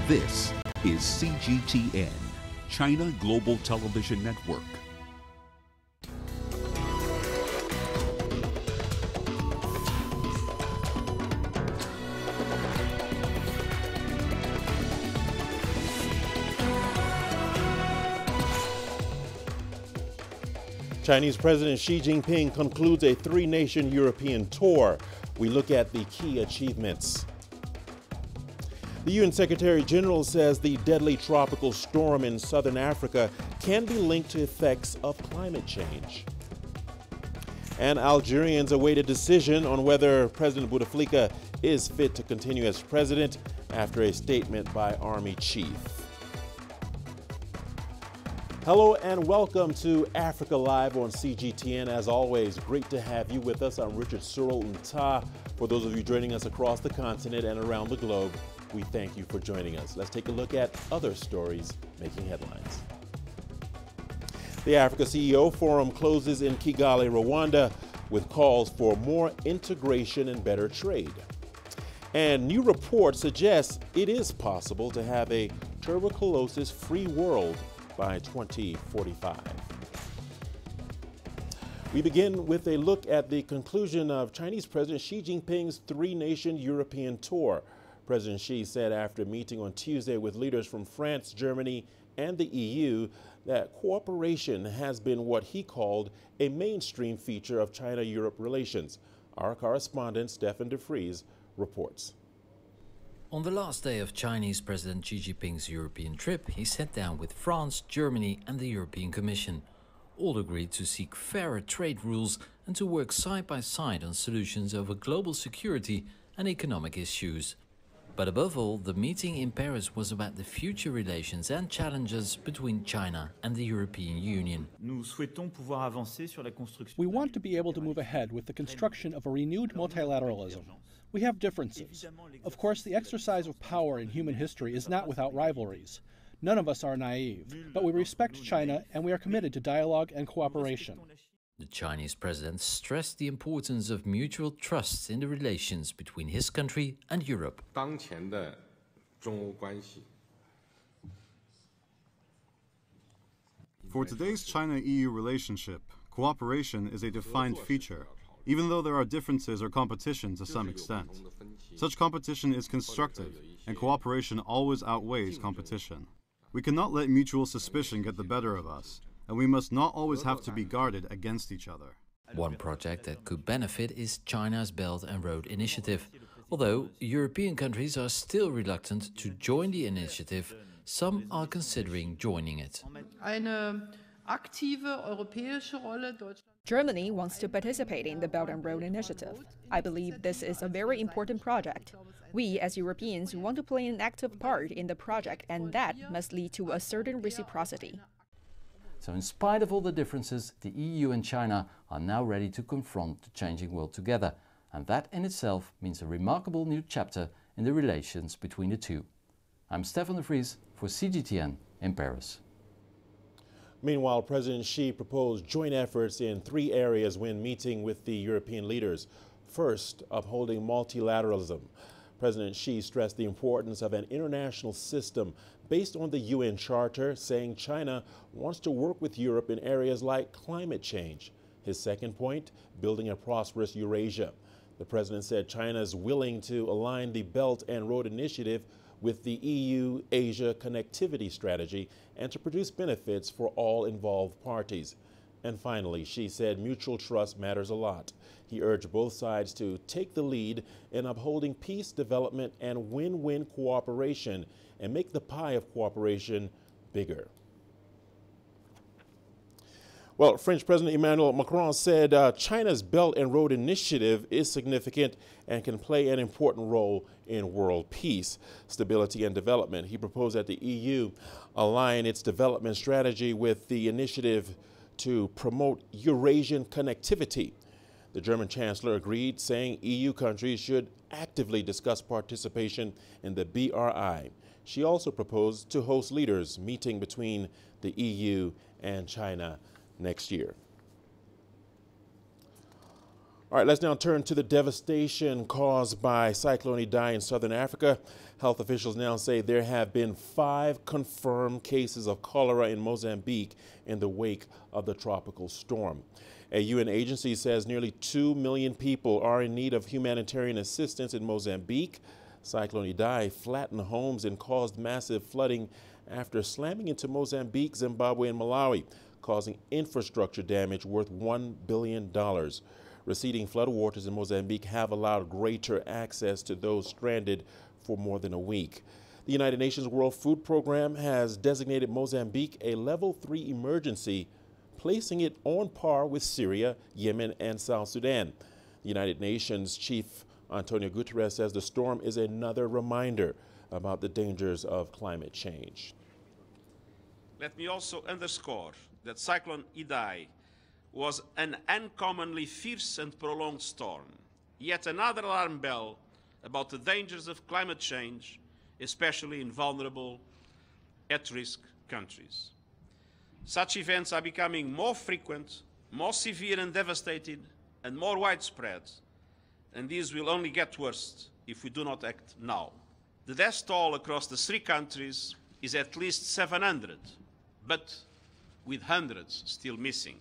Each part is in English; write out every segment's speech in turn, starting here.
This is CGTN, China Global Television Network. Chinese President Xi Jinping concludes a three-nation European tour. We look at the key achievements. The UN Secretary General says the deadly tropical storm in southern Africa can be linked to effects of climate change. And Algerians await a decision on whether President Bouteflika is fit to continue as president after a statement by Army Chief. Hello and welcome to Africa Live on CGTN. As always, great to have you with us. I'm Richard Nta. For those of you joining us across the continent and around the globe, we thank you for joining us. Let's take a look at other stories making headlines. The Africa CEO Forum closes in Kigali, Rwanda, with calls for more integration and better trade. And new reports suggest it is possible to have a tuberculosis-free world by 2045. We begin with a look at the conclusion of Chinese President Xi Jinping's three-nation European tour. President Xi said after a meeting on Tuesday with leaders from France, Germany, and the EU that cooperation has been what he called a mainstream feature of China-Europe relations. Our correspondent, Stefan de Vries, reports. On the last day of Chinese President Xi Jinping's European trip, he sat down with France, Germany and the European Commission. All agreed to seek fairer trade rules and to work side by side on solutions over global security and economic issues. But above all, the meeting in Paris was about the future relations and challenges between China and the European Union. We want to be able to move ahead with the construction of a renewed multilateralism. We have differences. Of course, the exercise of power in human history is not without rivalries. None of us are naive, but we respect China and we are committed to dialogue and cooperation. The Chinese president stressed the importance of mutual trust in the relations between his country and Europe. For today's China-EU relationship, cooperation is a defined feature, even though there are differences or competition to some extent. Such competition is constructive, and cooperation always outweighs competition. We cannot let mutual suspicion get the better of us, and we must not always have to be guarded against each other. One project that could benefit is China's Belt and Road Initiative. Although European countries are still reluctant to join the initiative, some are considering joining it. Germany wants to participate in the Belt and Road Initiative. I believe this is a very important project. We, as Europeans, want to play an active part in the project, and that must lead to a certain reciprocity. So in spite of all the differences, the EU and China are now ready to confront the changing world together. And that in itself means a remarkable new chapter in the relations between the two. I'm Stefan de Vries for CGTN in Paris. Meanwhile, President Xi proposed joint efforts in three areas when meeting with the European leaders. First, upholding multilateralism. President Xi stressed the importance of an international system based on the UN Charter, saying China wants to work with Europe in areas like climate change. His second point, building a prosperous Eurasia. The president said China is willing to align the Belt and Road Initiative with the EU-Asia connectivity strategy and to produce benefits for all involved parties. And finally, Xi said mutual trust matters a lot. He urged both sides to take the lead in upholding peace, development, and win-win cooperation and make the pie of cooperation bigger. Well, French President Emmanuel Macron said China's Belt and Road Initiative is significant and can play an important role in world peace, stability, and development. He proposed that the EU align its development strategy with the initiative to promote Eurasian connectivity. The German Chancellor agreed, saying EU countries should actively discuss participation in the BRI. She also proposed to host leaders meeting between the EU and China next year. All right, let's now turn to the devastation caused by Cyclone Idai in southern Africa. Health officials now say there have been 5 confirmed cases of cholera in Mozambique in the wake of the tropical storm. A UN agency says nearly 2 million people are in need of humanitarian assistance in Mozambique. Cyclone Idai flattened homes and caused massive flooding after slamming into Mozambique, Zimbabwe, and Malawi, causing infrastructure damage worth $1 billion. Receding floodwaters in Mozambique have allowed greater access to those stranded for more than a week. The United Nations World Food Program has designated Mozambique a level 3 emergency, placing it on par with Syria, Yemen, and South Sudan. The United Nations Chief Antonio Guterres says the storm is another reminder about the dangers of climate change. Let me also underscore that Cyclone Idai was an uncommonly fierce and prolonged storm, yet another alarm bell about the dangers of climate change, especially in vulnerable, at-risk countries. Such events are becoming more frequent, more severe and devastating, and more widespread, and these will only get worse if we do not act now. The death toll across the 3 countries is at least 700, but with hundreds still missing.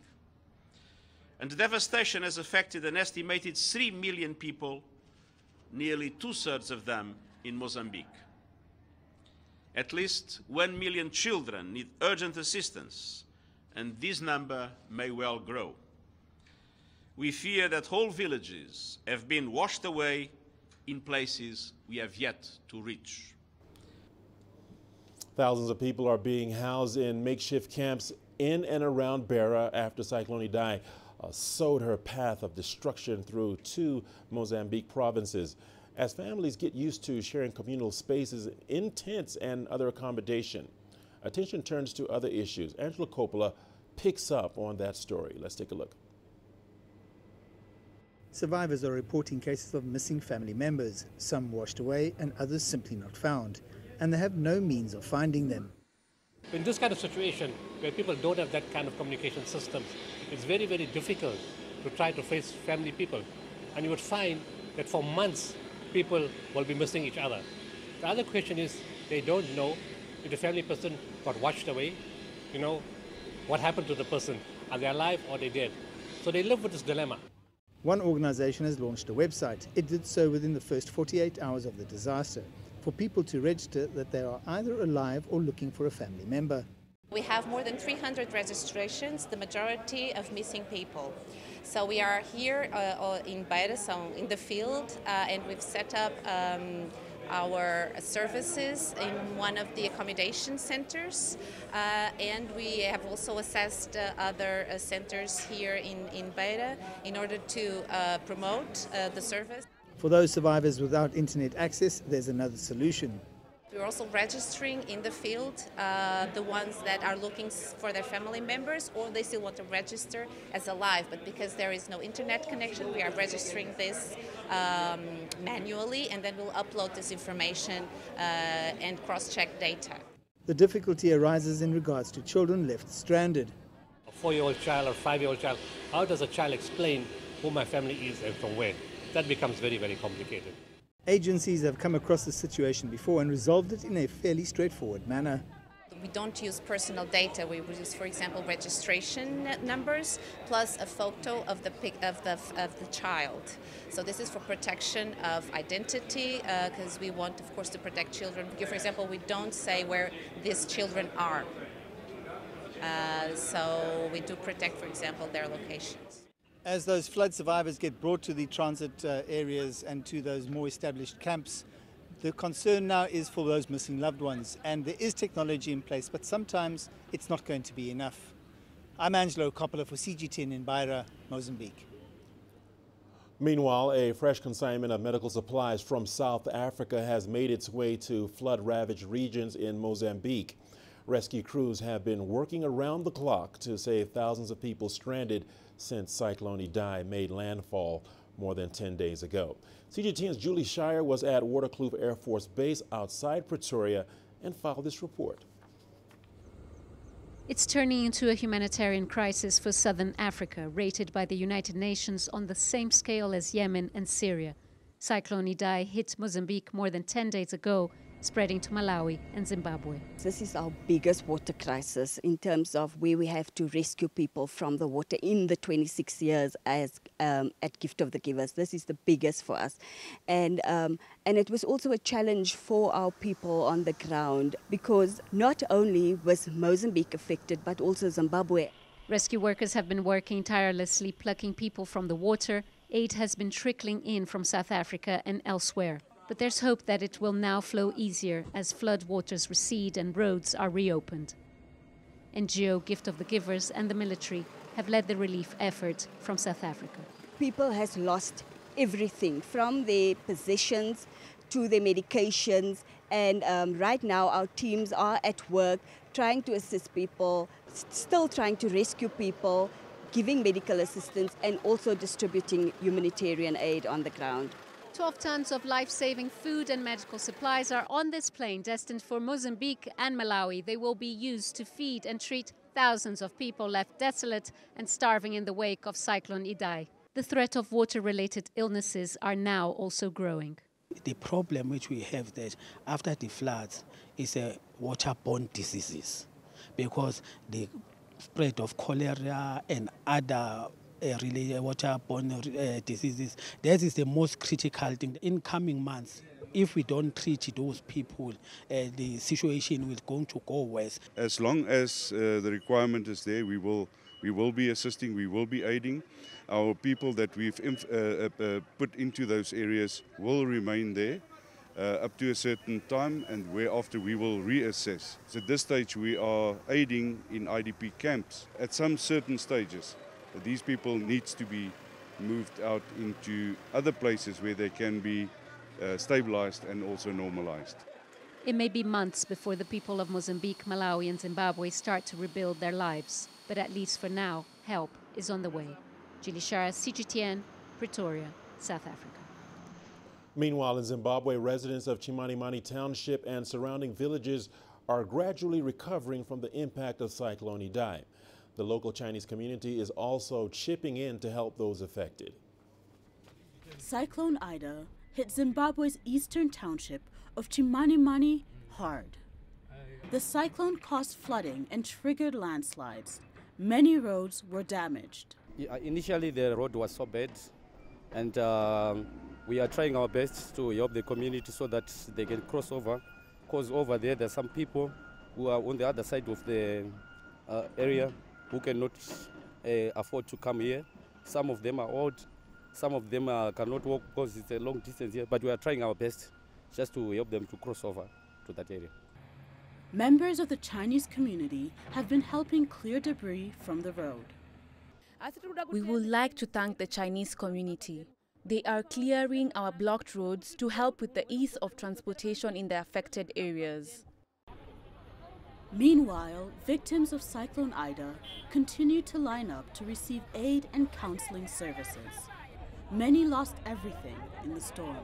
And the devastation has affected an estimated 3 million people, nearly 2/3 of them in Mozambique. At least 1 million children need urgent assistance, and this number may well grow. We fear that whole villages have been washed away in places we have yet to reach. Thousands of people are being housed in makeshift camps in and around Beira after Cyclone Idai sowed her path of destruction through 2 Mozambique provinces. As families get used to sharing communal spaces in tents and other accommodation, attention turns to other issues. Angela Coppola picks up on that story. Let's take a look. Survivors are reporting cases of missing family members, some washed away and others simply not found, and they have no means of finding them. In this kind of situation, where people don't have that kind of communication systems, it's very, very difficult to try to face family people. And you would find that for months, people will be missing each other. The other question is, they don't know if the family person got washed away, what happened to the person? Are they alive or they dead? So they live with this dilemma. One organization has launched a website. It did so within the first 48 hours of the disaster, for people to register that they are either alive or looking for a family member. We have more than 300 registrations, the majority of missing people. So we are here in Beira, so in the field, and we've set up our services in one of the accommodation centers, and we have also assessed other centers here in Beira in order to promote the service. For those survivors without internet access, there's another solution. We're also registering in the field the ones that are looking for their family members, or they still want to register as alive, but because there is no internet connection, we are registering this manually, and then we'll upload this information and cross-check data. The difficulty arises in regards to children left stranded. A 4-year-old child or 5-year-old child, how does a child explain who my family is and from where? That becomes very, very complicated. Agencies have come across this situation before and resolved it in a fairly straightforward manner. We don't use personal data. We use, for example, registration numbers plus a photo of the child. So this is for protection of identity, because we want, of course, to protect children. For example, we don't say where these children are. So we do protect, for example, their locations. As those flood survivors get brought to the transit areas and to those more established camps, the concern now is for those missing loved ones. And there is technology in place, but sometimes it's not going to be enough. I'm Angelo Coppola for CGTN in Beira, Mozambique. Meanwhile, a fresh consignment of medical supplies from South Africa has made its way to flood-ravaged regions in Mozambique. Rescue crews have been working around the clock to save thousands of people stranded since Cyclone Idai made landfall more than 10 days ago. CGTN's Julie Shire was at Waterkloof Air Force Base outside Pretoria and filed this report. It's turning into a humanitarian crisis for southern Africa, rated by the United Nations on the same scale as Yemen and Syria. Cyclone Idai hit Mozambique more than 10 days ago, spreading to Malawi and Zimbabwe. This is our biggest water crisis in terms of where we have to rescue people from the water in the 26 years as at Gift of the Givers. This is the biggest for us. And it was also a challenge for our people on the ground because not only was Mozambique affected, but also Zimbabwe. Rescue workers have been working tirelessly, plucking people from the water. Aid has been trickling in from South Africa and elsewhere. But there's hope that it will now flow easier as floodwaters recede and roads are reopened. NGO Gift of the Givers and the military have led the relief effort from South Africa. People has lost everything from their possessions to their medications, and right now our teams are at work trying to assist people, still trying to rescue people, giving medical assistance and also distributing humanitarian aid on the ground. 12 tons of life-saving food and medical supplies are on this plane destined for Mozambique and Malawi. They will be used to feed and treat thousands of people left desolate and starving in the wake of Cyclone Idai. The threat of water-related illnesses are now also growing. The problem which we have that after the floods is waterborne diseases because the spread of cholera and other waterborne diseases. That is the most critical thing. In coming months, if we don't treat those people, the situation is going to go worse. As long as the requirement is there, we will be assisting, we will be aiding. Our people that we've put into those areas will remain there up to a certain time, and whereafter we will reassess. So at this stage we are aiding in IDP camps at some certain stages. These people need to be moved out into other places where they can be stabilized and also normalized. It may be months before the people of Mozambique, Malawi and Zimbabwe start to rebuild their lives. But at least for now, help is on the way. Julie Shara, CGTN, Pretoria, South Africa. Meanwhile, in Zimbabwe, residents of Chimanimani Township and surrounding villages are gradually recovering from the impact of Cyclone Idai. The local Chinese community is also chipping in to help those affected. Cyclone Idai hit Zimbabwe's eastern township of Chimanimani hard. The cyclone caused flooding and triggered landslides. Many roads were damaged. Initially, the road was so bad, and we are trying our best to help the community so that they can cross over, because over there there's some people who are on the other side of the area who cannot afford to come here. Some of them are old, some of them cannot walk because it's a long distance here, but we are trying our best just to help them to cross over to that area. Members of the Chinese community have been helping clear debris from the road. We would like to thank the Chinese community. They are clearing our blocked roads to help with the ease of transportation in the affected areas. Meanwhile, victims of Cyclone Idai continue to line up to receive aid and counseling services. Many lost everything in the storm.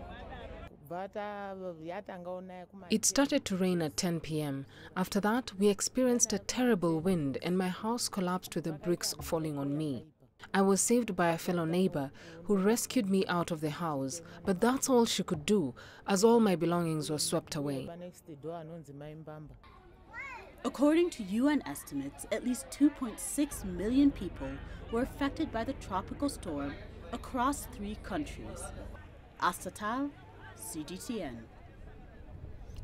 It started to rain at 10 p.m. After that, we experienced a terrible wind and my house collapsed with the bricks falling on me. I was saved by a fellow neighbor who rescued me out of the house, but that's all she could do, as all my belongings were swept away. According to UN estimates, at least 2.6 million people were affected by the tropical storm across 3 countries. Astatal, CGTN.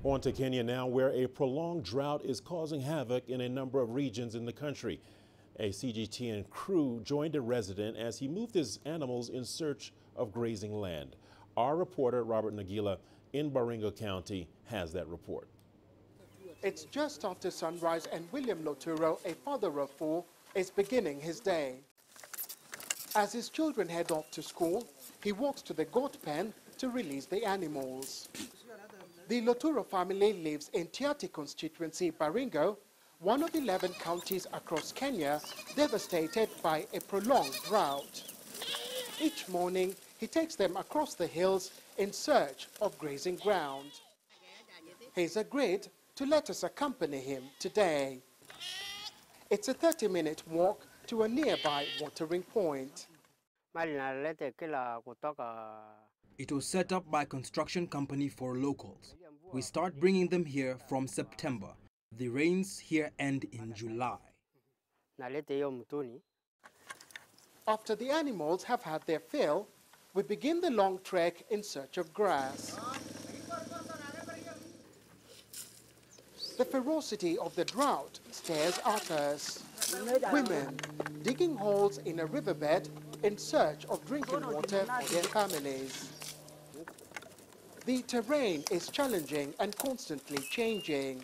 On to Kenya now, where a prolonged drought is causing havoc in a number of regions in the country. A CGTN crew joined a resident as he moved his animals in search of grazing land. Our reporter, Robert Nagila, in Baringo County, has that report. It's just after sunrise and William Loturo, a father of 4, is beginning his day. As his children head off to school, he walks to the goat pen to release the animals. The Loturo family lives in Tiati constituency, Baringo, one of 11 counties across Kenya devastated by a prolonged drought. Each morning, he takes them across the hills in search of grazing ground. He's agreed to let us accompany him today. It's a 30-minute walk to a nearby watering point. It was set up by a construction company for locals. We start bringing them here from September. The rains here end in July. After the animals have had their fill, we begin the long trek in search of grass. The ferocity of the drought stares at us. Women digging holes in a riverbed in search of drinking water for their families. The terrain is challenging and constantly changing.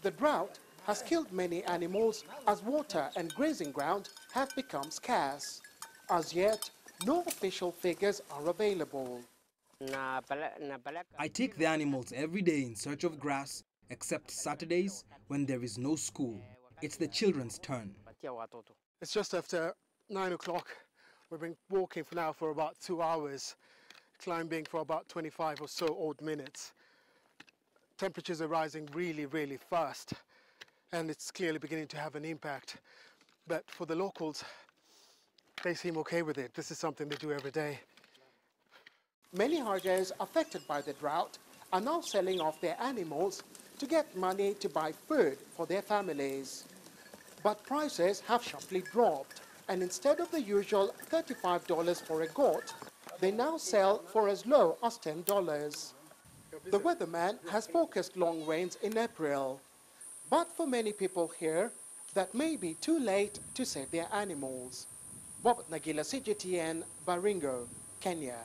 The drought has killed many animals as water and grazing ground have become scarce. As yet, no official figures are available. I take the animals every day in search of grass, except Saturdays when there is no school. It's the children's turn. It's just after 9 o'clock. We've been walking for about 2 hours, climbing for about 25 or so odd minutes. Temperatures are rising really, really fast, and it's clearly beginning to have an impact. But for the locals, they seem okay with it. This is something they do every day. Many Hajis affected by the drought are now selling off their animals to get money to buy food for their families. But prices have sharply dropped, and instead of the usual $35 for a goat, they now sell for as low as $10. The weatherman has forecast long rains in April, but for many people here, that may be too late to save their animals. Bob Nagila, CGTN, Baringo, Kenya.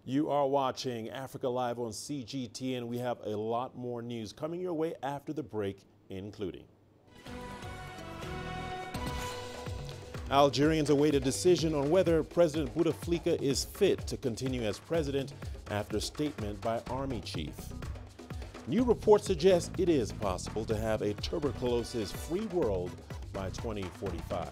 You are watching Africa Live on CGTN. We have a lot more news coming your way after the break, including Algerians await a decision on whether President Bouteflika is fit to continue as president after statement by army chief. New reports suggest it is possible to have a tuberculosis-free world by 2045.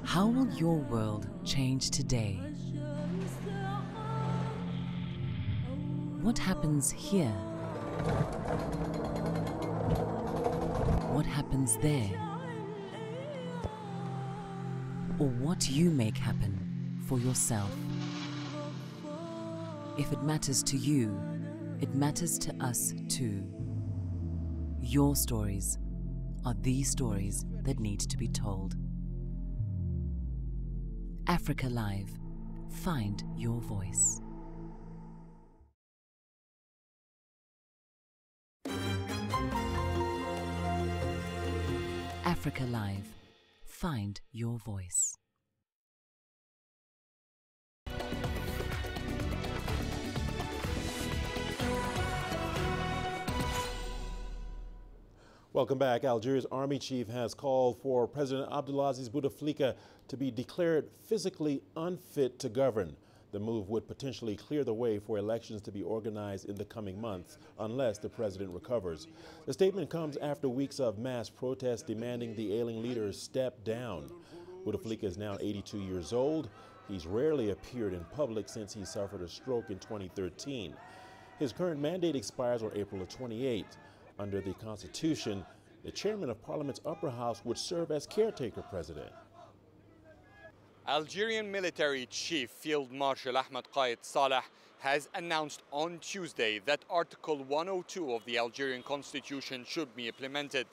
How will your world change today? What happens here? What happens there? Or what you make happen for yourself. If it matters to you, it matters to us too. Your stories are the stories that need to be told. Africa Live. Find your voice. Africa Live. Find your voice. Welcome back. Algeria's army chief has called for President Abdelaziz Bouteflika to be declared physically unfit to govern. The move would potentially clear the way for elections to be organized in the coming months unless the president recovers. The statement comes after weeks of mass protests demanding the ailing leader step down. Bouteflika is now 82 years old. He's rarely appeared in public since he suffered a stroke in 2013. His current mandate expires on April 28. Under the Constitution, the chairman of Parliament's upper house would serve as caretaker president. Algerian military chief Field Marshal Ahmed Qaid Saleh has announced on Tuesday that Article 102 of the Algerian Constitution should be implemented.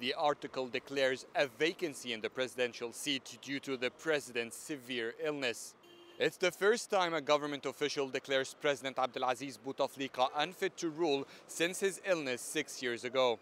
The article declares a vacancy in the presidential seat due to the president's severe illness. It's the first time a government official declares President Abdelaziz Bouteflika unfit to rule since his illness 6 years ago.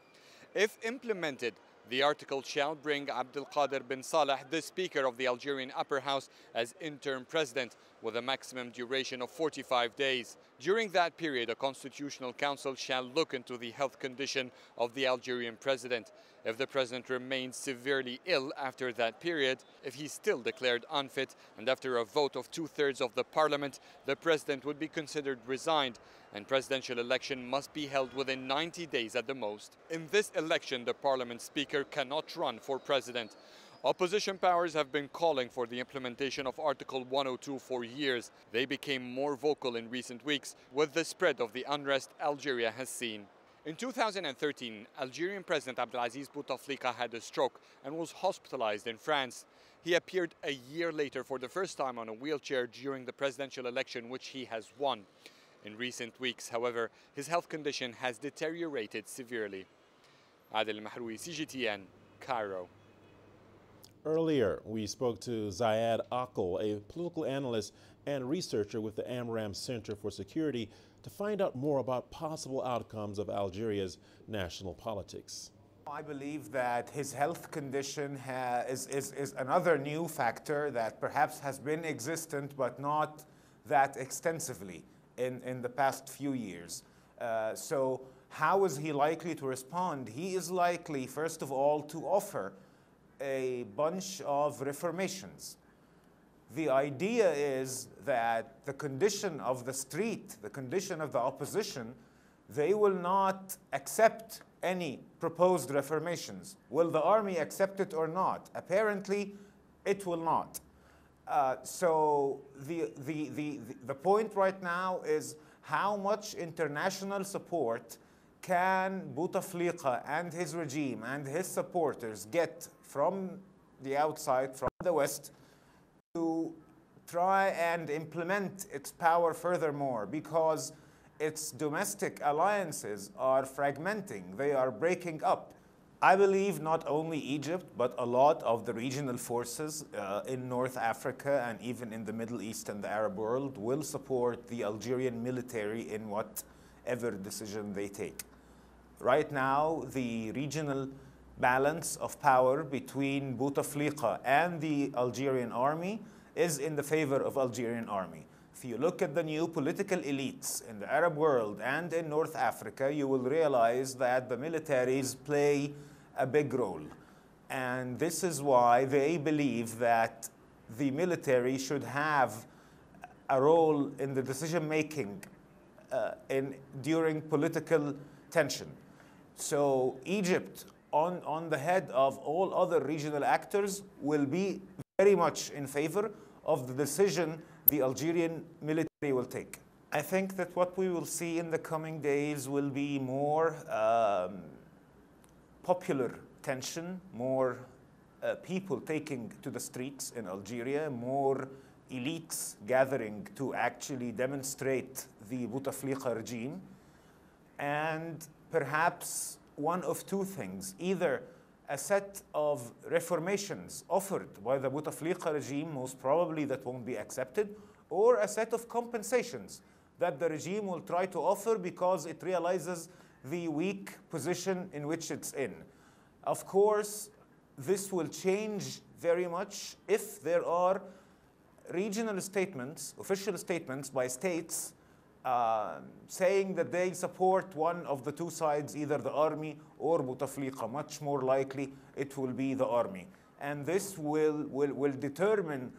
If implemented, the article shall bring Abdelkader bin Saleh, the Speaker of the Algerian Upper House, as interim president with a maximum duration of 45 days. During that period, a constitutional council shall look into the health condition of the Algerian president. If the president remains severely ill after that period, if he's still declared unfit, and after a vote of 2/3 of the parliament, the president would be considered resigned, and presidential election must be held within 90 days at the most. In this election, the parliament speaker cannot run for president. Opposition powers have been calling for the implementation of Article 102 for years. They became more vocal in recent weeks with the spread of the unrest Algeria has seen. In 2013, Algerian President Abdelaziz Bouteflika had a stroke and was hospitalized in France. He appeared a year later for the first time on a wheelchair during the presidential election, which he has won. In recent weeks, however, his health condition has deteriorated severely. Adel Mahroui, CGTN, Cairo. Earlier, we spoke to Zayed Akil, a political analyst and researcher with the Amram Center for Security, to find out more about possible outcomes of Algeria's national politics. I believe that his health condition is another new factor that perhaps has been existent but not that extensively in the past few years. So how is he likely to respond? He is likely, first of all, to offer a bunch of reformations. The idea is that the condition of the street, the condition of the opposition, they will not accept any proposed reformations. Will the army accept it or not? Apparently, it will not. So the point right now is how much international support can Bouteflika and his regime and his supporters get from the outside, from the West, to try and implement its power furthermore, because its domestic alliances are fragmenting, they are breaking up. I believe not only Egypt, but a lot of the regional forces in North Africa and even in the Middle East and the Arab world will support the Algerian military in whatever decision they take. Right now, the regional balance of power between Bouteflika and the Algerian army is in the favor of Algerian army. If you look at the new political elites in the Arab world and in North Africa, you will realize that the militaries play a big role. And this is why they believe that the military should have a role in the decision-making during political tension. So Egypt, on the head of all other regional actors, will be very much in favor of the decision the Algerian military will take. I think that what we will see in the coming days will be more popular tension, more people taking to the streets in Algeria, more elites gathering to actually demonstrate the Bouteflika regime, and perhaps one of two things: either a set of reformations offered by the Bouteflika regime, most probably that won't be accepted, or a set of compensations that the regime will try to offer because it realizes the weak position in which it's in. Of course, this will change very much if there are regional statements, official statements by states saying that they support one of the two sides, either the army or Bouteflika. Much more likely it will be the army. And this will determine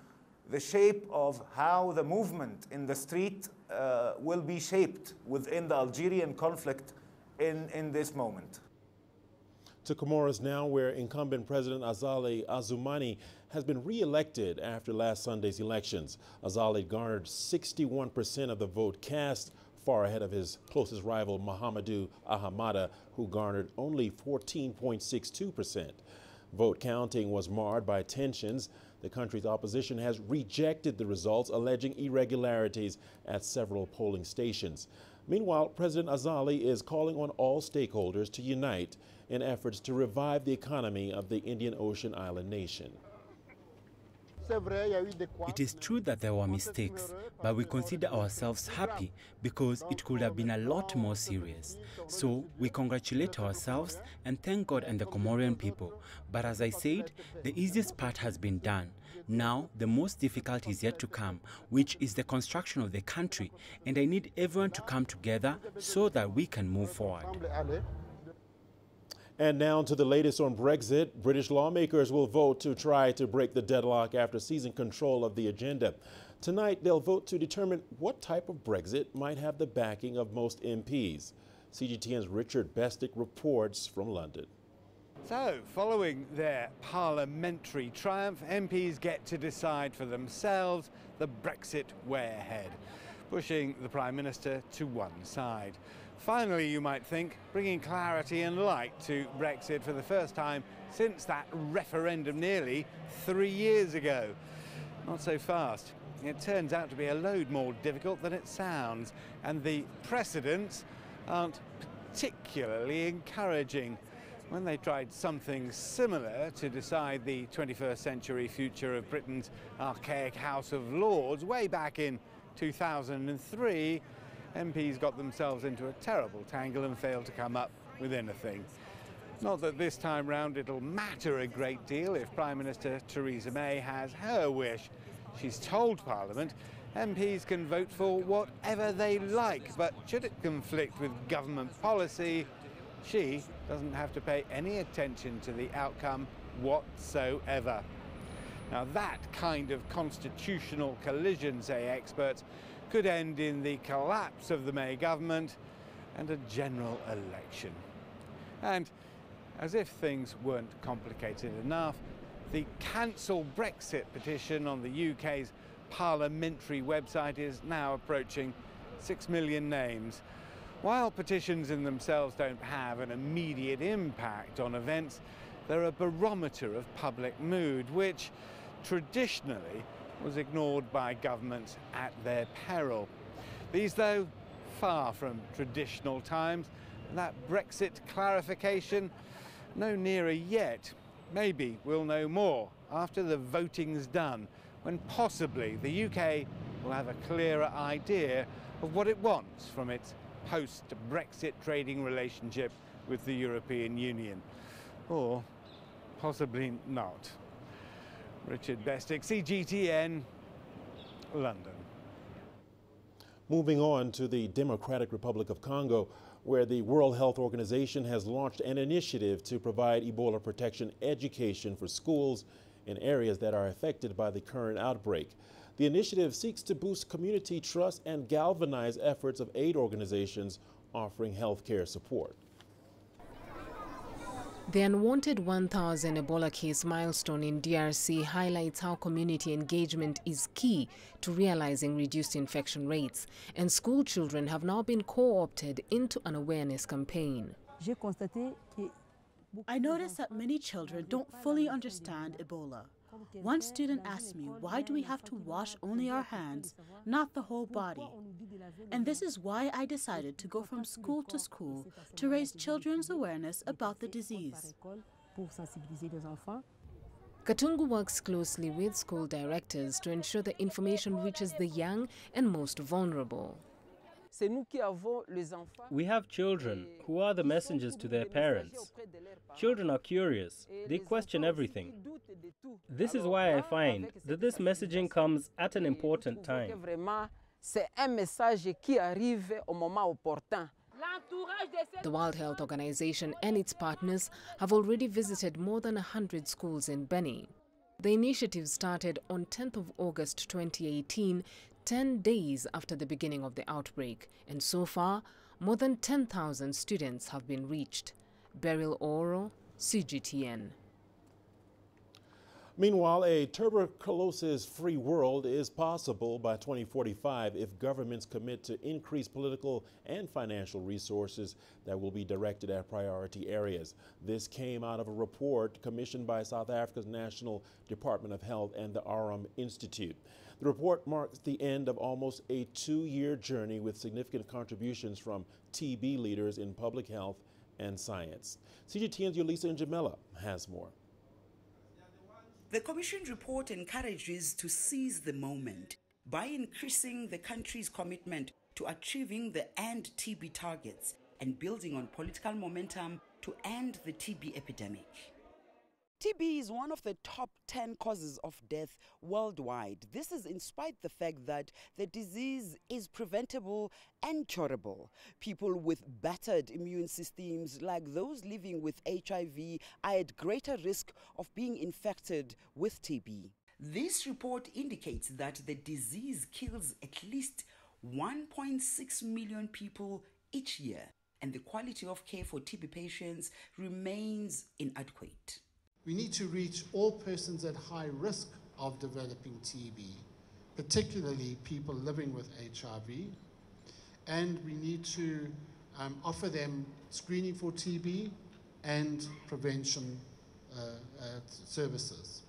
the shape of how the movement in the street will be shaped within the Algerian conflict in this moment. To Comoros now, where incumbent President Azali Assoumani has been re-elected after last Sunday's elections. Azali garnered 61% of the vote cast, far ahead of his closest rival Mahamadou Ahamada, who garnered only 14.62%. Vote counting was marred by tensions. The country's opposition has rejected the results, alleging irregularities at several polling stations. Meanwhile, President Azali is calling on all stakeholders to unite in efforts to revive the economy of the Indian Ocean island nation. It is true that there were mistakes, but we consider ourselves happy because it could have been a lot more serious. So we congratulate ourselves and thank God and the Comorian people. But as I said, the easiest part has been done. Now, the most difficult is yet to come, which is the construction of the country. And I need everyone to come together so that we can move forward. And now to the latest on Brexit. British lawmakers will vote to try to break the deadlock after seizing control of the agenda. Tonight, they'll vote to determine what type of Brexit might have the backing of most MPs. CGTN's Richard Nta reports from London. So, following their parliamentary triumph, MPs get to decide for themselves the Brexit way ahead, pushing the Prime Minister to one side. Finally, you might think, bringing clarity and light to Brexit for the first time since that referendum nearly 3 years ago. Not so fast. It turns out to be a load more difficult than it sounds, and the precedents aren't particularly encouraging. When they tried something similar to decide the 21st century future of Britain's archaic House of Lords way back in 2003, MPs got themselves into a terrible tangle and failed to come up with anything. Not that this time round it'll matter a great deal if Prime Minister Theresa May has her wish. She's told Parliament MPs can vote for whatever they like, but should it conflict with government policy, she doesn't have to pay any attention to the outcome whatsoever. Now that kind of constitutional collision, say experts, could end in the collapse of the May government and a general election. And as if things weren't complicated enough, the Cancel Brexit petition on the UK's parliamentary website is now approaching 6 million names. While petitions in themselves don't have an immediate impact on events, they're a barometer of public mood, which traditionally was ignored by governments at their peril. These, though, far from traditional times. That Brexit clarification, no nearer yet. Maybe we'll know more after the voting's done, when possibly the UK will have a clearer idea of what it wants from its post-Brexit trading relationship with the European Union. Or possibly not. Richard Bestick, CGTN, London. Moving on to the Democratic Republic of Congo, where the World Health Organization has launched an initiative to provide Ebola protection education for schools in areas that are affected by the current outbreak. The initiative seeks to boost community trust and galvanize efforts of aid organizations offering healthcare support. The unwanted 1,000 Ebola case milestone in DRC highlights how community engagement is key to realizing reduced infection rates, and school children have now been co-opted into an awareness campaign. I noticed that many children don't fully understand Ebola. One student asked me, why do we have to wash only our hands, not the whole body? And this is why I decided to go from school to school to raise children's awareness about the disease. Katungu works closely with school directors to ensure the information reaches the young and most vulnerable. We have children who are the messengers to their parents. Children are curious. They question everything. This is why I find that this messaging comes at an important time. The World Health Organization and its partners have already visited more than 100 schools in Beni. The initiative started on 10th of August 2018, 10 days after the beginning of the outbreak, and so far, more than 10,000 students have been reached. Beryl Oro, CGTN. Meanwhile, a tuberculosis-free world is possible by 2045 if governments commit to increased political and financial resources that will be directed at priority areas. This came out of a report commissioned by South Africa's National Department of Health and the Aram Institute. The report marks the end of almost a 2-year journey with significant contributions from TB leaders in public health and science. CGTN's Yulisa Njamela has more. The Commission report encourages to seize the moment by increasing the country's commitment to achieving the End TB targets and building on political momentum to end the TB epidemic. TB is one of the top 10 causes of death worldwide. This is in spite the fact that the disease is preventable and curable. People with battered immune systems, like those living with HIV, are at greater risk of being infected with TB. This report indicates that the disease kills at least 1.6 million people each year. and the quality of care for TB patients remains inadequate. We need to reach all persons at high risk of developing TB, particularly people living with HIV, and we need to offer them screening for TB and prevention services.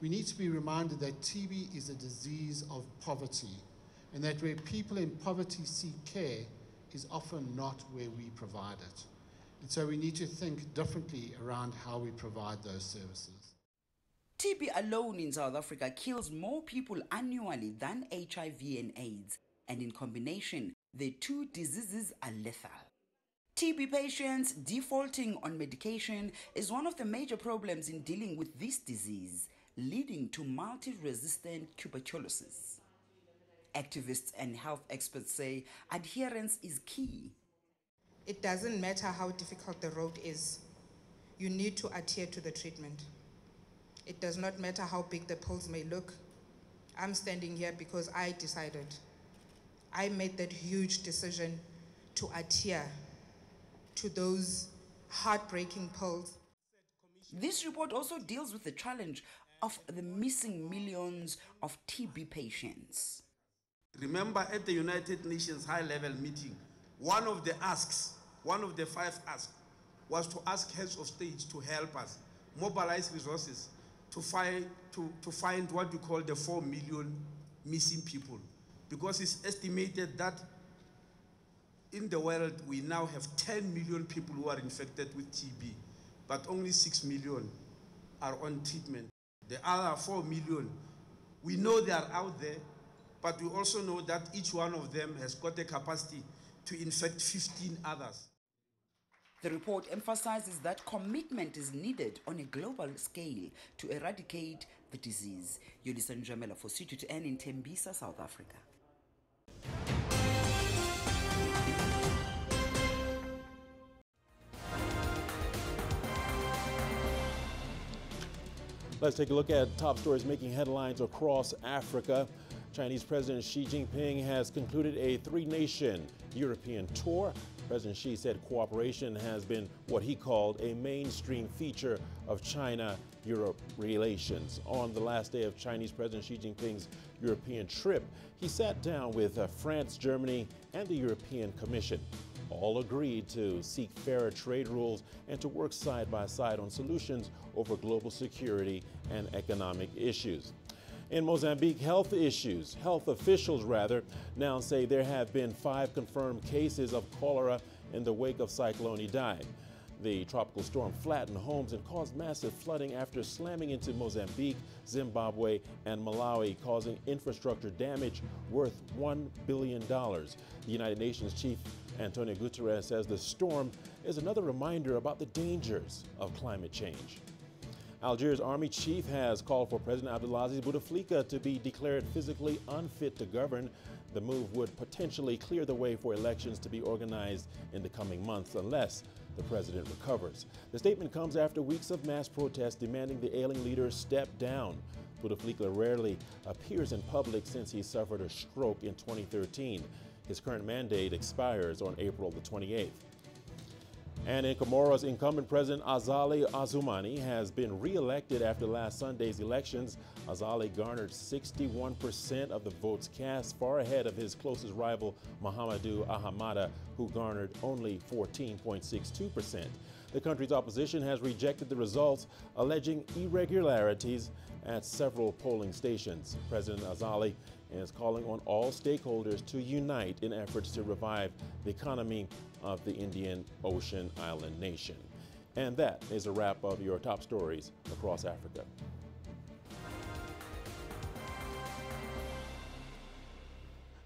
We need to be reminded that TB is a disease of poverty, and that where people in poverty seek care is often not where we provide it. And so we need to think differently around how we provide those services. TB alone in South Africa kills more people annually than HIV and AIDS, and in combination, the two diseases are lethal. TB patients defaulting on medication is one of the major problems in dealing with this disease, leading to multi-resistant tuberculosis. Activists and health experts say adherence is key. It doesn't matter how difficult the road is, you need to adhere to the treatment. It does not matter how big the pills may look. I'm standing here because I decided. I made that huge decision to adhere to those heartbreaking pills. This report also deals with the challenge of the missing millions of TB patients. Remember at the United Nations high-level meeting, one of the 5 asks, was to ask heads of state to help us mobilize resources to find what we call the 4 million missing people. Because it's estimated that in the world we now have 10 million people who are infected with TB, but only 6 million are on treatment. The other 4 million, we know they are out there, but we also know that each one of them has got the capacity to infect 15 others. The report emphasizes that commitment is needed on a global scale to eradicate the disease. Yolisa Njamela for CGTN in Tembisa, South Africa. Let's take a look at top stories making headlines across Africa. Chinese President Xi Jinping has concluded a 3-nation European tour. President Xi said cooperation has been what he called a mainstream feature of China-Europe relations. On the last day of Chinese President Xi Jinping's European trip, he sat down with France, Germany, and the European Commission. All agreed to seek fairer trade rules and to work side by side on solutions over global security and economic issues. In Mozambique, health officials now say there have been 5 confirmed cases of cholera in the wake of Cyclone Idai. The tropical storm flattened homes and caused massive flooding after slamming into Mozambique, Zimbabwe, and Malawi, causing infrastructure damage worth $1 billion. The United Nations Chief Antonio Guterres says the storm is another reminder about the dangers of climate change. Algeria's army chief has called for President Abdelaziz Bouteflika to be declared physically unfit to govern. The move would potentially clear the way for elections to be organized in the coming months unless the president recovers. The statement comes after weeks of mass protests demanding the ailing leader step down. Bouteflika rarely appears in public since he suffered a stroke in 2013. His current mandate expires on April the 28th. And in Comoros, incumbent President Azali Assoumani has been re-elected after last Sunday's elections. Azali garnered 61% of the votes cast, far ahead of his closest rival, Mahamadou Ahamada, who garnered only 14.62%. The country's opposition has rejected the results, alleging irregularities at several polling stations. President Azali is calling on all stakeholders to unite in efforts to revive the economy of the Indian Ocean island nation. And that is a wrap of your top stories across Africa.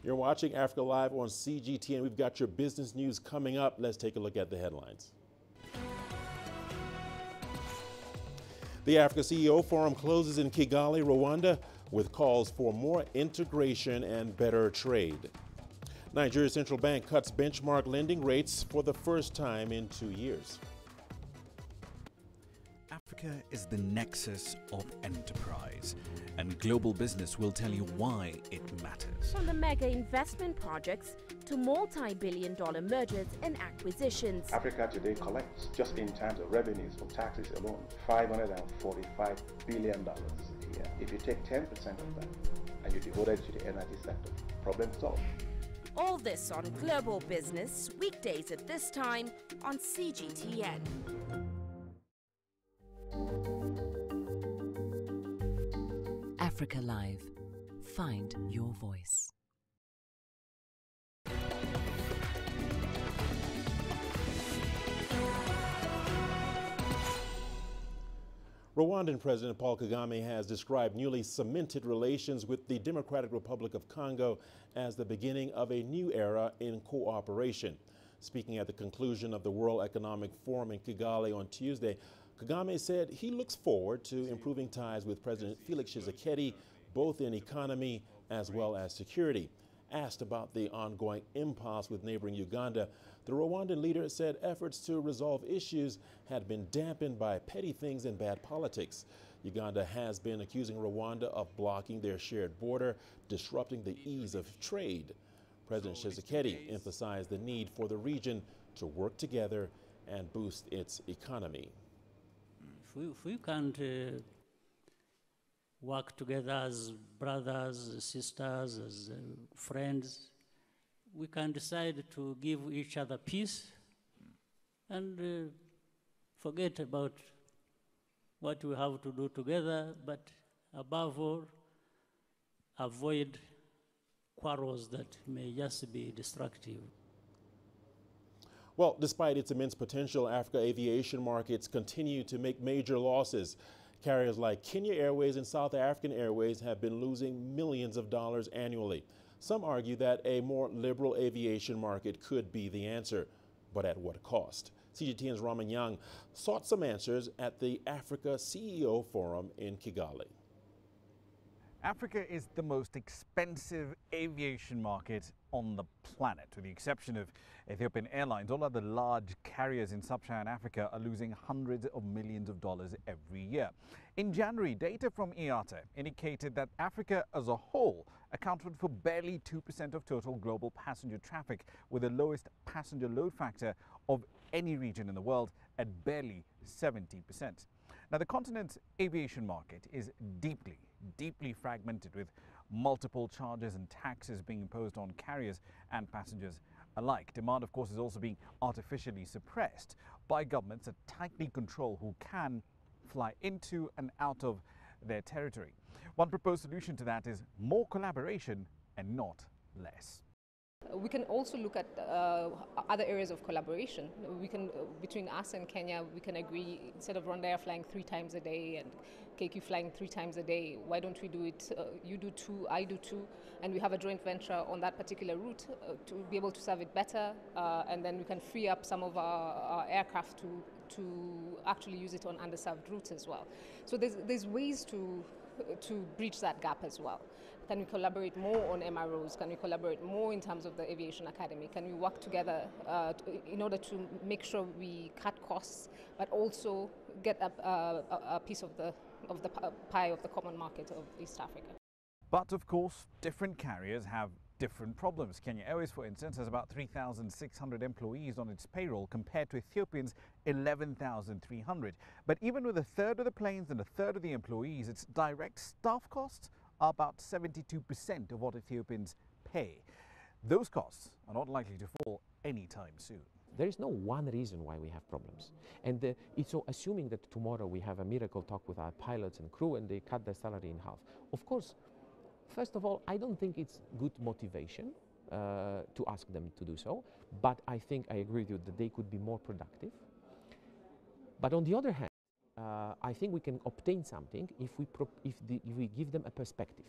You're watching Africa Live on CGTN. We've got your business news coming up. Let's take a look at the headlines. The Africa CEO Forum closes in Kigali, Rwanda, with calls for more integration and better trade. Nigeria's central bank cuts benchmark lending rates for the first time in 2 years. Africa is the nexus of enterprise, and global business will tell you why it matters. From the mega investment projects to multi-billion-dollar mergers and acquisitions. Africa today collects, just in terms of revenues from taxes alone, $545 billion a year. If you take 10% of that and you devote it to the energy sector, problem solved. All this on Global Business, weekdays at this time on CGTN. Africa Live. Find your voice. Rwandan President Paul Kagame has described newly cemented relations with the Democratic Republic of Congo as the beginning of a new era in cooperation. Speaking at the conclusion of the World Economic Forum in Kigali on Tuesday, Kagame said he looks forward to improving ties with President Felix Tshisekedi, both in economy as well as security. Asked about the ongoing impasse with neighboring Uganda, the Rwandan leader said efforts to resolve issues had been dampened by petty things and bad politics. Uganda has been accusing Rwanda of blocking their shared border, disrupting the ease of trade. President Tshisekedi emphasized the need for the region to work together and boost its economy. If we can't work together as brothers, sisters, as friends, we can decide to give each other peace and forget about what we have to do together, but above all, avoid quarrels that may just be destructive. Well, despite its immense potential, Africa aviation markets continue to make major losses. Carriers like Kenya Airways and South African Airways have been losing millions of dollars annually. Some argue that a more liberal aviation market could be the answer, but at what cost? CGTN's Raman Young sought some answers at the Africa CEO Forum in Kigali. Africa is the most expensive aviation market on the planet. With the exception of Ethiopian Airlines, all other large carriers in sub-Saharan Africa are losing hundreds of millions of dollars every year. In January, data from IATA indicated that Africa as a whole accounted for barely 2% of total global passenger traffic, with the lowest passenger load factor of any region in the world at barely 70%. Now, the continent's aviation market is deeply fragmented, with multiple charges and taxes being imposed on carriers and passengers alike. Demand, of course, is also being artificially suppressed by governments that tightly control who can fly into and out of their territory. One proposed solution to that is more collaboration and not less. We can also look at other areas of collaboration. We can, between us and Kenya, we can agree, instead of Rwanda flying 3 times a day and KQ flying 3 times a day, why don't we do it, you do 2, I do 2, and we have a joint venture on that particular route to be able to serve it better, and then we can free up some of our aircraft to actually use it on underserved routes as well. So there's ways to bridge that gap as well. Can we collaborate more on MROs? Can we collaborate more in terms of the Aviation Academy? Can we work together in order to make sure we cut costs, but also get a piece of the pie of the common market of East Africa? But of course, different carriers have different problems. Kenya Airways, for instance, has about 3,600 employees on its payroll compared to Ethiopian's 11,300. But even with a third of the planes and a third of the employees, its direct staff costs are about 72% of what Ethiopians pay. Those costs are not likely to fall anytime soon. There is no one reason why we have problems. And it's so assuming that tomorrow we have a miracle talk with our pilots and crew and they cut their salary in half. Of course, first of all, I don't think it's good motivation to ask them to do so, but I think I agree with you that they could be more productive. But on the other hand, I think we can obtain something if we give them a perspective.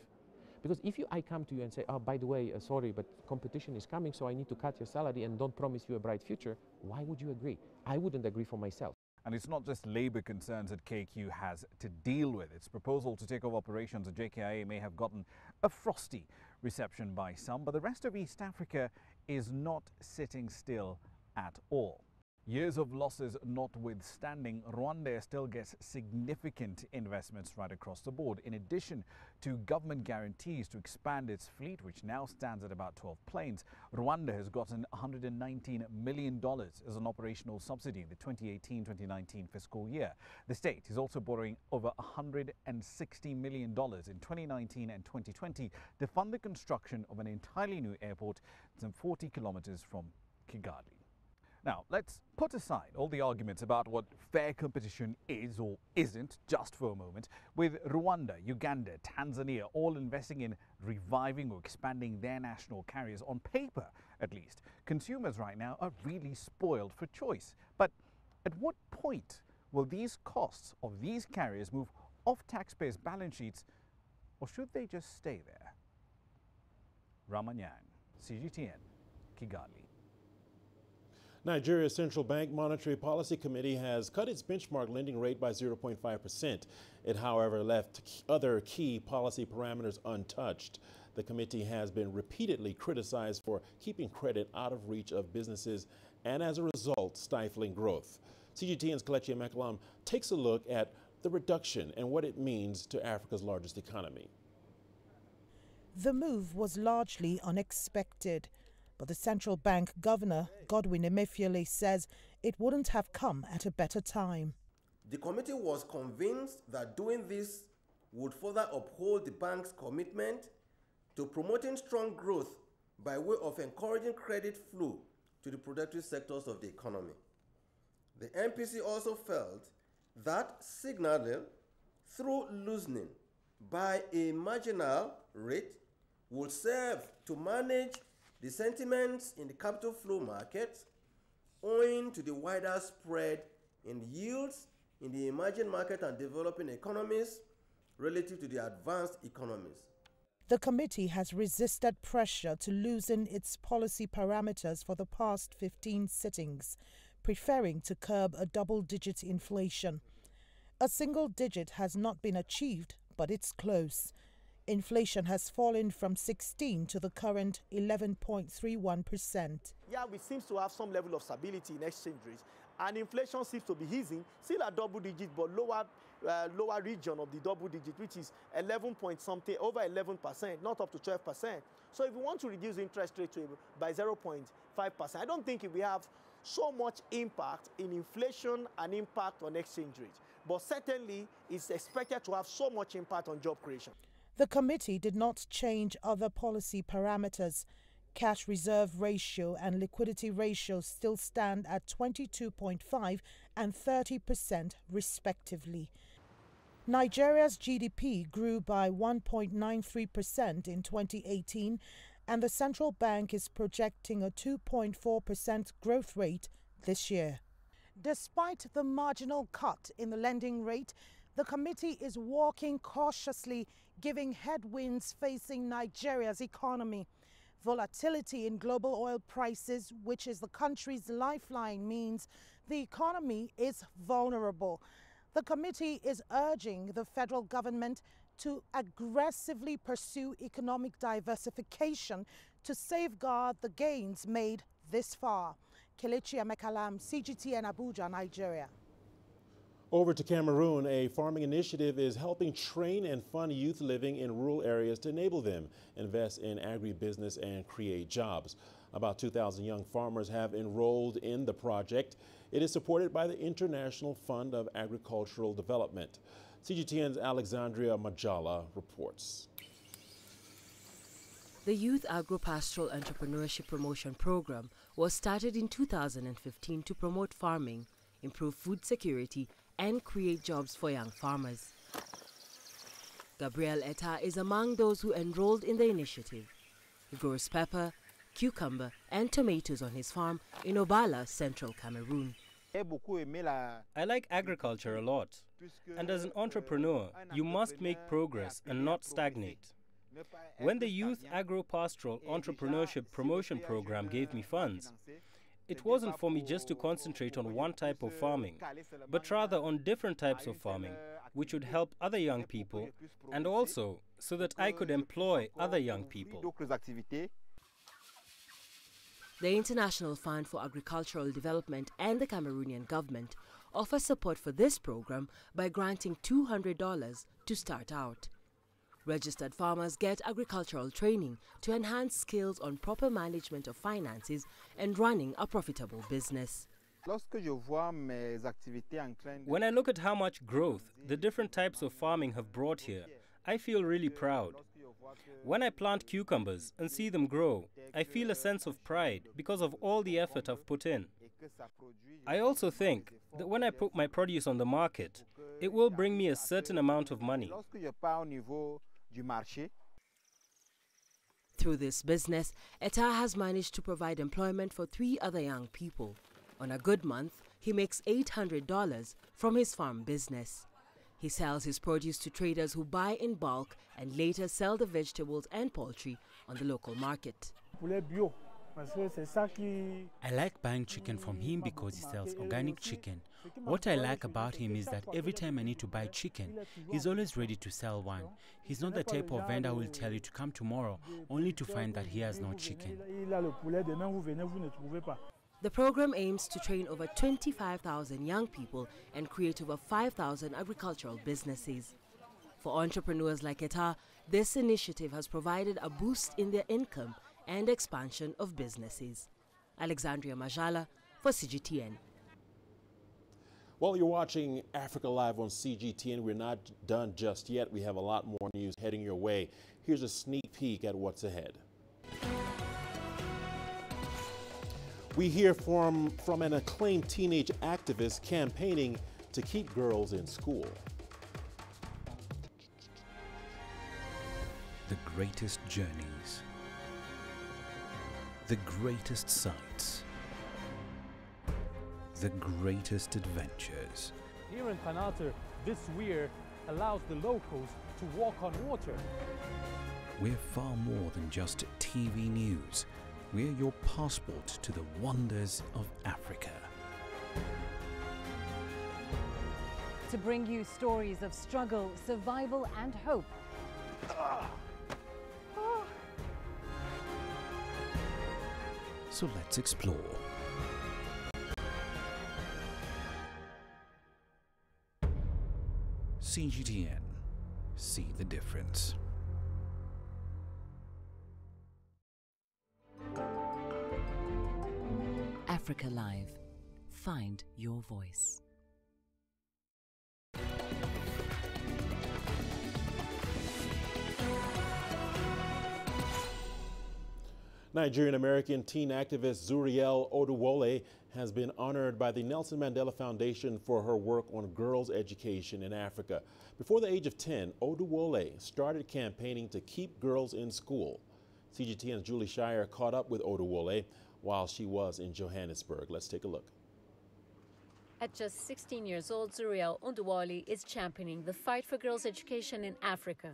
Because if I come to you and say, oh, by the way, sorry, but competition is coming, so I need to cut your salary and don't promise you a bright future, why would you agree? I wouldn't agree for myself. And it's not just labour concerns that KQ has to deal with. Its proposal to take over operations at JKIA may have gotten a frosty reception by some, but the rest of East Africa is not sitting still at all. Years of losses notwithstanding, Rwanda still gets significant investments right across the board. In addition to government guarantees to expand its fleet, which now stands at about 12 planes, Rwanda has gotten $119 million as an operational subsidy in the 2018-2019 fiscal year. The state is also borrowing over $160 million in 2019 and 2020 to fund the construction of an entirely new airport some 40 kilometers from Kigali. Now, let's put aside all the arguments about what fair competition is or isn't just for a moment, with Rwanda, Uganda, Tanzania all investing in reviving or expanding their national carriers. On paper, at least, consumers right now are really spoiled for choice. But at what point will these costs of these carriers move off taxpayers' balance sheets, or should they just stay there? Ramanyang, CGTN, Kigali. Nigeria's Central Bank Monetary Policy Committee has cut its benchmark lending rate by 0.5%. It, however, left other key policy parameters untouched. The committee has been repeatedly criticized for keeping credit out of reach of businesses and, as a result, stifling growth. CGTN's Kelechi Emekalam takes a look at the reduction and what it means to Africa's largest economy. The move was largely unexpected. But the central bank governor, Godwin Emefiele, says it wouldn't have come at a better time. The committee was convinced that doing this would further uphold the bank's commitment to promoting strong growth by way of encouraging credit flow to the productive sectors of the economy. The MPC also felt that signaling through loosening by a marginal rate would serve to manage the sentiments in the capital flow markets owing to the wider spread in yields in the emerging market and developing economies relative to the advanced economies. The committee has resisted pressure to loosen its policy parameters for the past 15 sittings, preferring to curb a double-digit inflation. A single digit has not been achieved, but it's close. Inflation has fallen from 16 to the current 11.31%. Yeah, we seem to have some level of stability in exchange rates, and inflation seems to be easing, still at double digits, but lower region of the double digit, which is 11 point something, over 11%, not up to 12%. So if we want to reduce interest rate by 0.5%, I don't think we have so much impact in inflation and impact on exchange rates, but certainly it's expected to have so much impact on job creation. The committee did not change other policy parameters. Cash reserve ratio and liquidity ratio still stand at 22.5% and 30% respectively. Nigeria's GDP grew by 1.93% in 2018, and the central bank is projecting a 2.4% growth rate this year. Despite the marginal cut in the lending rate, the committee is walking cautiously, giving headwinds facing Nigeria's economy. Volatility in global oil prices, which is the country's lifeline, means the economy is vulnerable. The committee is urging the federal government to aggressively pursue economic diversification to safeguard the gains made this far. Kelechi Emekalam, CGTN, Abuja, Nigeria. Over to Cameroon, a farming initiative is helping train and fund youth living in rural areas to enable them invest in agribusiness and create jobs. About 2,000 young farmers have enrolled in the project. It is supported by the International Fund of Agricultural Development. CGTN's Alexandria Majala reports. The Youth Agro-Pastoral Entrepreneurship Promotion Program was started in 2015 to promote farming, improve food security, and create jobs for young farmers. Gabriel Nta is among those who enrolled in the initiative. He grows pepper, cucumber, and tomatoes on his farm in Obala, central Cameroon. I like agriculture a lot, and as an entrepreneur, you must make progress and not stagnate. When the Youth Agro-Pastoral Entrepreneurship Promotion Program gave me funds, it wasn't for me just to concentrate on one type of farming, but rather on different types of farming, which would help other young people, and also so that I could employ other young people. The International Fund for Agricultural Development and the Cameroonian government offer support for this program by granting $200 to start out. Registered farmers get agricultural training to enhance skills on proper management of finances and running a profitable business. When I look at how much growth the different types of farming have brought here, I feel really proud. When I plant cucumbers and see them grow, I feel a sense of pride because of all the effort I've put in. I also think that when I put my produce on the market, it will bring me a certain amount of money. Through this business, Nta has managed to provide employment for 3 other young people. On a good month, he makes $800 from his farm business. He sells his produce to traders who buy in bulk and later sell the vegetables and poultry on the local market. I like buying chicken from him because he sells organic chicken. What I like about him is that every time I need to buy chicken, he's always ready to sell one. He's not the type of vendor who will tell you to come tomorrow only to find that he has no chicken. The program aims to train over 25,000 young people and create over 5,000 agricultural businesses. For entrepreneurs like Nta, this initiative has provided a boost in their income and expansion of businesses. Alexandria Majala for CGTN. Well, you're watching Africa Live on CGTN. We're not done just yet. We have a lot more news heading your way. Here's a sneak peek at what's ahead. We hear from an acclaimed teenage activist campaigning to keep girls in school. The greatest journeys, the greatest sights, the greatest adventures. Here in Kanata, this weir allows the locals to walk on water. We're far more than just TV news. We're your passport to the wonders of Africa. To bring you stories of struggle, survival and hope. So let's explore. CGTN. See the difference. Africa Live. Find your voice. Nigerian-American teen activist Zuriel Oduwole has been honored by the Nelson Mandela Foundation for her work on girls' education in Africa. Before the age of 10, Oduwole started campaigning to keep girls in school. CGTN's Julie Shire caught up with Oduwole while she was in Johannesburg. Let's take a look. At just 16 years old, Zuriel Oduwole is championing the fight for girls' education in Africa.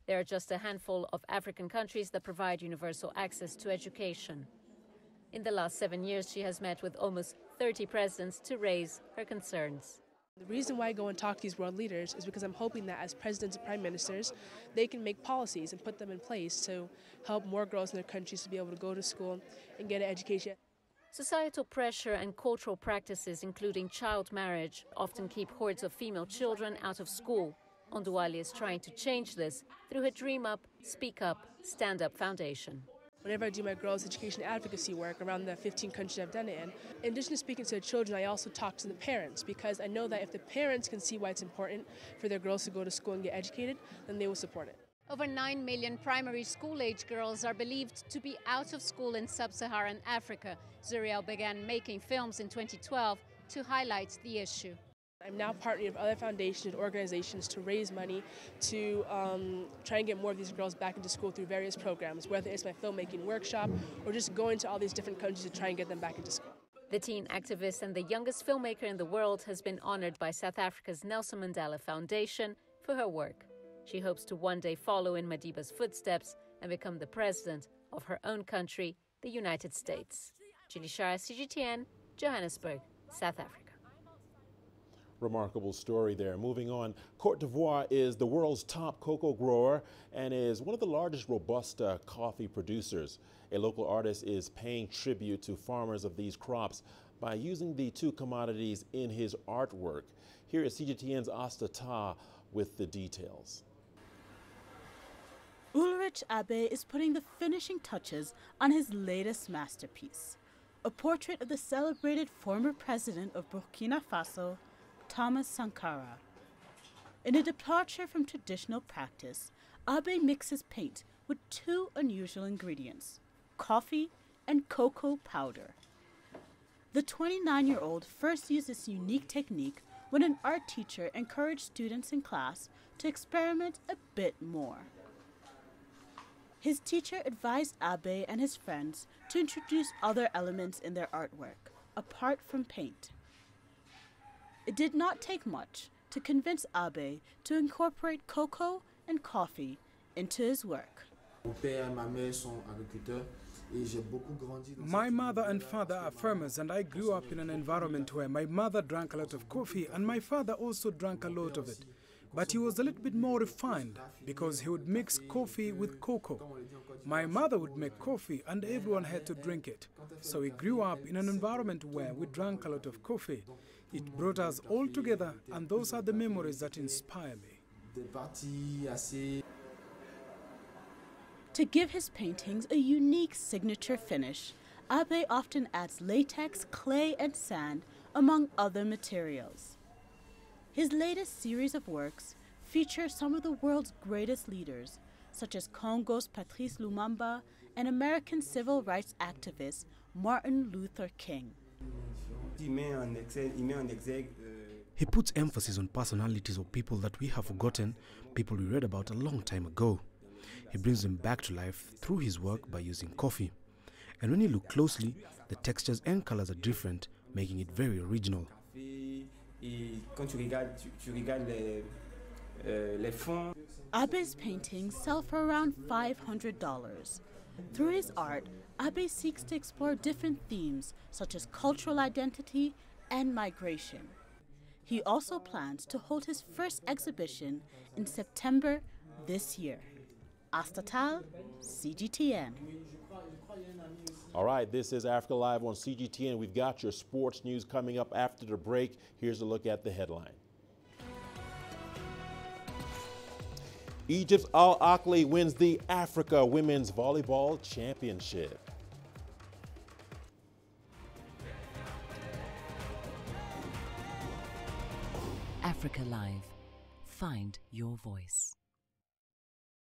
There are just a handful of African countries that provide universal access to education. In the last 7 years, she has met with almost 30 presidents to raise her concerns. The reason why I go and talk to these world leaders is because I'm hoping that as presidents and prime ministers, they can make policies and put them in place to help more girls in their countries to be able to go to school and get an education. Societal pressure and cultural practices, including child marriage, often keep hordes of female children out of school. Oduwole is trying to change this through her Dream Up, Speak Up, Stand Up Foundation. Whenever I do my girls' education advocacy work around the 15 countries I've done it in addition to speaking to the children, I also talk to the parents because I know that if the parents can see why it's important for their girls to go to school and get educated, then they will support it. Over 9 million primary school-age girls are believed to be out of school in sub-Saharan Africa. Zuriel began making films in 2012 to highlight the issue. I'm now partnering with other foundations and organizations to raise money to try and get more of these girls back into school through various programs, whether it's my filmmaking workshop or just going to all these different countries to try and get them back into school. The teen activist and the youngest filmmaker in the world has been honored by South Africa's Nelson Mandela Foundation for her work. She hopes to one day follow in Madiba's footsteps and become the president of her own country, the United States. Julie Shire, CGTN, Johannesburg, South Africa. Remarkable story there. Moving on, Côte d'Ivoire is the world's top cocoa grower and is one of the largest Robusta coffee producers. A local artist is paying tribute to farmers of these crops by using the two commodities in his artwork. Here is CGTN's Nta with the details. Ulrich Abe is putting the finishing touches on his latest masterpiece, a portrait of the celebrated former president of Burkina Faso, Thomas Sankara. In a departure from traditional practice, Abe mixes paint with two unusual ingredients, coffee and cocoa powder. The 29-year-old first used this unique technique when an art teacher encouraged students in class to experiment a bit more. His teacher advised Abe and his friends to introduce other elements in their artwork, apart from paint. It did not take much to convince Abe to incorporate cocoa and coffee into his work. My mother and father are farmers, and I grew up in an environment where my mother drank a lot of coffee and my father also drank a lot of it. But he was a little bit more refined because he would mix coffee with cocoa. My mother would make coffee and everyone had to drink it. So we grew up in an environment where we drank a lot of coffee. It brought us all together, and those are the memories that inspire me. To give his paintings a unique signature finish, Abe often adds latex, clay, and sand, among other materials. His latest series of works feature some of the world's greatest leaders, such as Congo's Patrice Lumumba and American civil rights activist Martin Luther King. He puts emphasis on personalities of people that we have forgotten, people we read about a long time ago. He brings them back to life through his work by using coffee. And when you look closely, the textures and colors are different, making it very original. Abe's paintings sell for around $500. Through his art, Abe seeks to explore different themes such as cultural identity and migration. He also plans to hold his first exhibition in September this year. Nta, CGTN. All right, this is Africa Live on CGTN. We've got your sports news coming up after the break. Here's a look at the headline. Egypt's Al Ahly wins the Africa Women's Volleyball Championship. Africa Live. Find your voice.